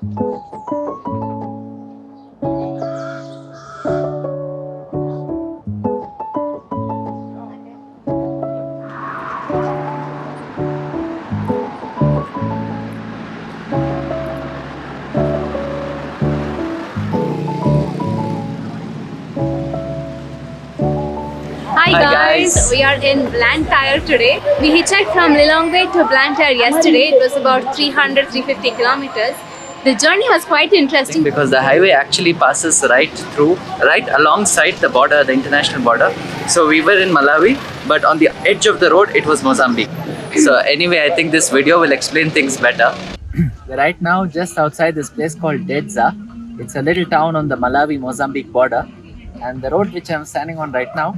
Hi guys, we are in Blantyre today. We hitchhiked from Lilongwe to Blantyre yesterday. It was about 350 kilometers. The journey was quite interesting because the highway actually passes right alongside the border, the international border. So we were in Malawi, but on the edge of the road it was Mozambique. So anyway, I think this video will explain things better. We're right now just outside this place called Dedza. It's a little town on the Malawi-Mozambique border, and the road which I'm standing on right now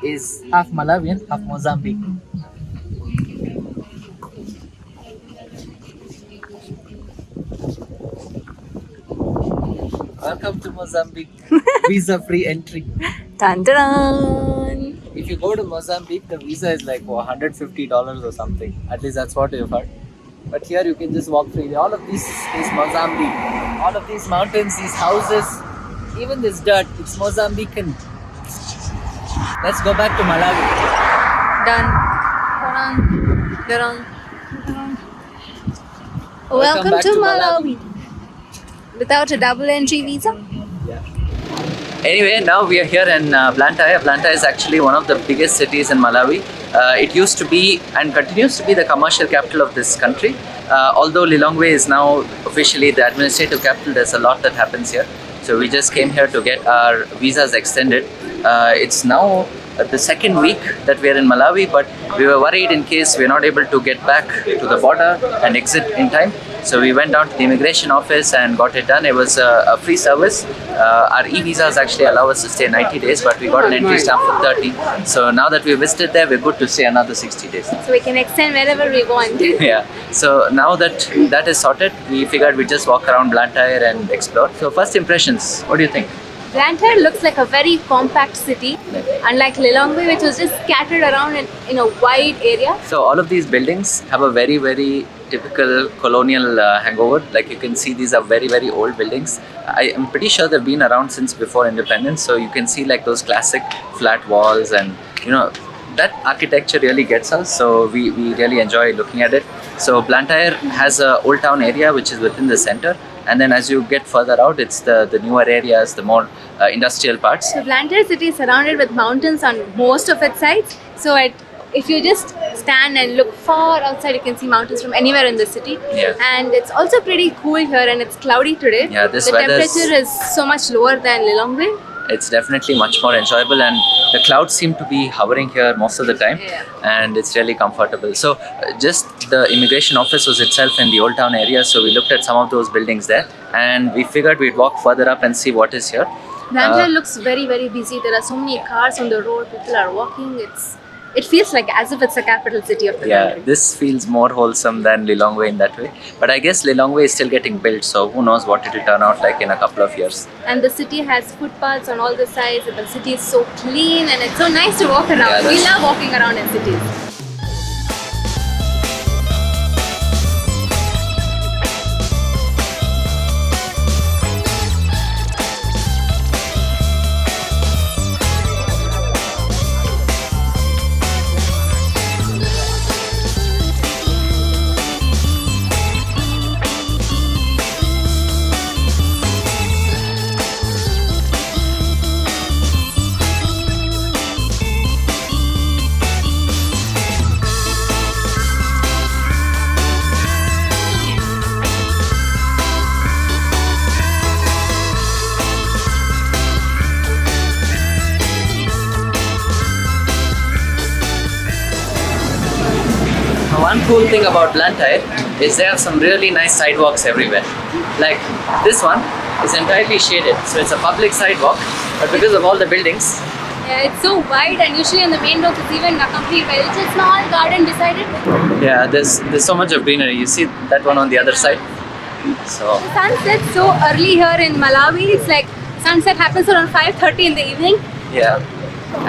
is half Malawian, half Mozambique. Welcome to Mozambique. Visa-free entry. Dun, dun, dun. If you go to Mozambique, the visa is like $150 or something. At least that's what you've heard. But here you can just walk freely. All of this is Mozambique. All of these mountains, these houses, even this dirt, it's Mozambican. Let's go back to Malawi. Dun, dun, dun. Welcome back to to Malawi. Without a double entry visa? Yeah. Anyway, now we are here in Blantyre. Blantyre is actually one of the biggest cities in Malawi. It used to be and continues to be the commercial capital of this country. Although Lilongwe is now officially the administrative capital, there's a lot that happens here. So we just came here to get our visas extended. It's now the second week that we are in Malawi, but we were worried in case we're not able to get back to the border and exit in time. So we went down to the immigration office and got it done. It was a free service. Our e-visas actually allow us to stay 90 days, but we got an entry stamp for 30. So now that we visited there, we're good to stay another 60 days. So we can extend wherever we want. Yeah. So now that that is sorted, we figured we'd just walk around Blantyre and explore. So first impressions, what do you think? Blantyre looks like a very compact city, unlike Lilongwe, which was just scattered around in a wide area. So all of these buildings have a very, very typical colonial hangover. Like you can see, these are very, very old buildings. I am pretty sure they've been around since before independence. So you can see like those classic flat walls, and you know, that architecture really gets us. So we really enjoy looking at it. So Blantyre has a old town area which is within the center. And then as you get further out, it's the newer areas, the more industrial parts. So Blantyre city is surrounded with mountains on most of its sides. So if you just stand and look far outside, you can see mountains from anywhere in the city. Yeah. And it's also pretty cool here, and it's cloudy today. Yeah, the temperature is so much lower than Lilongwe. It's definitely much more enjoyable, and the clouds seem to be hovering here most of the time. Yeah. And it's really comfortable. So just the immigration office was itself in the old town area, so we looked at some of those buildings there, and we figured we'd walk further up and see what is here. Blantyre looks very, very busy. There are so many cars on the road. People are walking. It feels like as if it's the capital city of the country. This feels more wholesome than Lilongwe in that way. But I guess Lilongwe is still getting built, so who knows what it will turn out like in a couple of years. And the city has footpaths on all the sides. The city is so clean, and it's so nice to walk around. Yeah, we love walking around in cities. One cool thing about Blantyre is there are some really nice sidewalks everywhere. Like this one is entirely shaded, so it's a public sidewalk, but because of all the buildings. Yeah, it's so wide, and usually on the main road it's even accompanied by a small garden beside it. Yeah, there's so much of greenery. You see that one on the other side. So the sun sets so early here in Malawi. It's like sunset happens around 5:30 in the evening. yeah.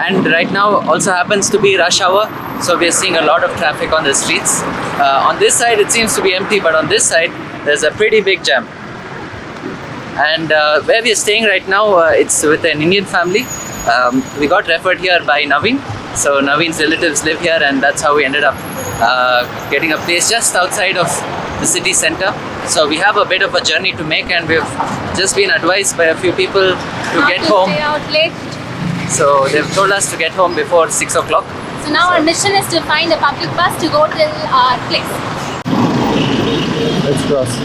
And right now also happens to be rush hour, so we're seeing a lot of traffic on the streets. On this side it seems to be empty, but on this side there's a pretty big jam. And where we are staying right now, it's with an Indian family. We got referred here by Naveen. So Naveen's relatives live here, and that's how we ended up getting a place just outside of the city center. So we have a bit of a journey to make, and we've just been advised by a few people to Not get to home. stay out late. So they've told us to get home before 6 o'clock. So now our mission is to find a public bus to go till our place. Let's cross.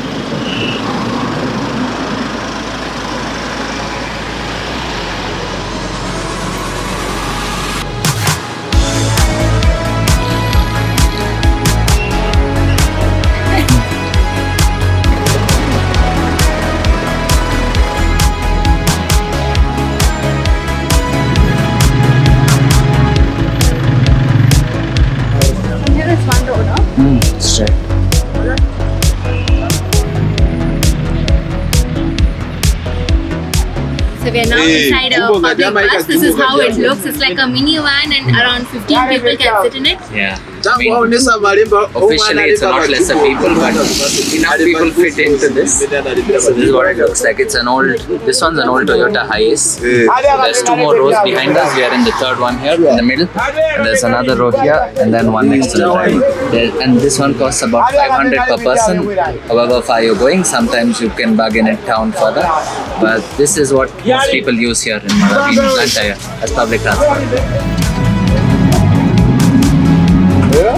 From here it's one road, huh? Straight. So we are now inside a public bus. This is how it looks. It's like a minivan and around 15 people can sit in it. Yeah. I mean, officially it's a lot lesser people, but enough people fit into this. So this is what it looks like. It's an old, this one's an old Toyota Hiace. So there's two more rows behind us. We are in the third one here in the middle. And there's another row here and then one next to the driver. And this one costs about 500 per person. However far you're going, sometimes you can bargain it down further. But this is what most people use here in Blantyre as public transport. Okay,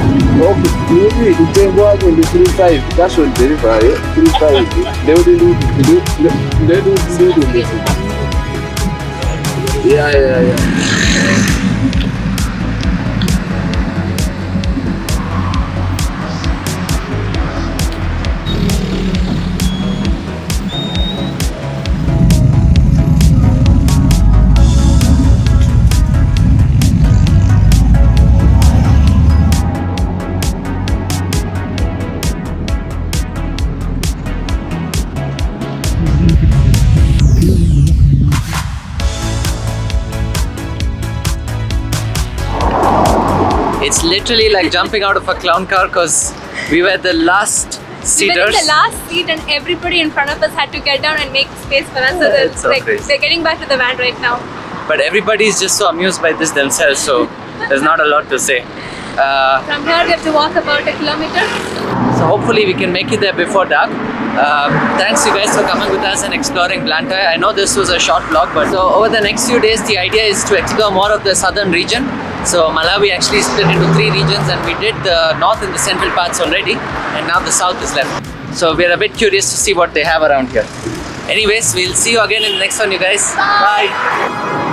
maybe the thing was in the 3-5. That should deliver 3-5. They do. Yeah. It's literally like jumping out of a clown car because we were the last We were in seaters. the last seat and everybody in front of us had to get down and make space for us. So, It's so like, crazy. they're getting back to the van right now. But everybody's just so amused by this themselves, so there's not a lot to say. From here we have to walk about a kilometer. So hopefully we can make it there before dark. Thanks you guys for coming with us and exploring Blantyre. I know this was a short vlog, but so over the next few days the idea is to explore more of the southern region. So Malawi actually split into 3 regions, and we did the north and the central parts already, and now the south is left. So we're a bit curious to see what they have around here. Anyways, we'll see you again in the next one, you guys. Bye.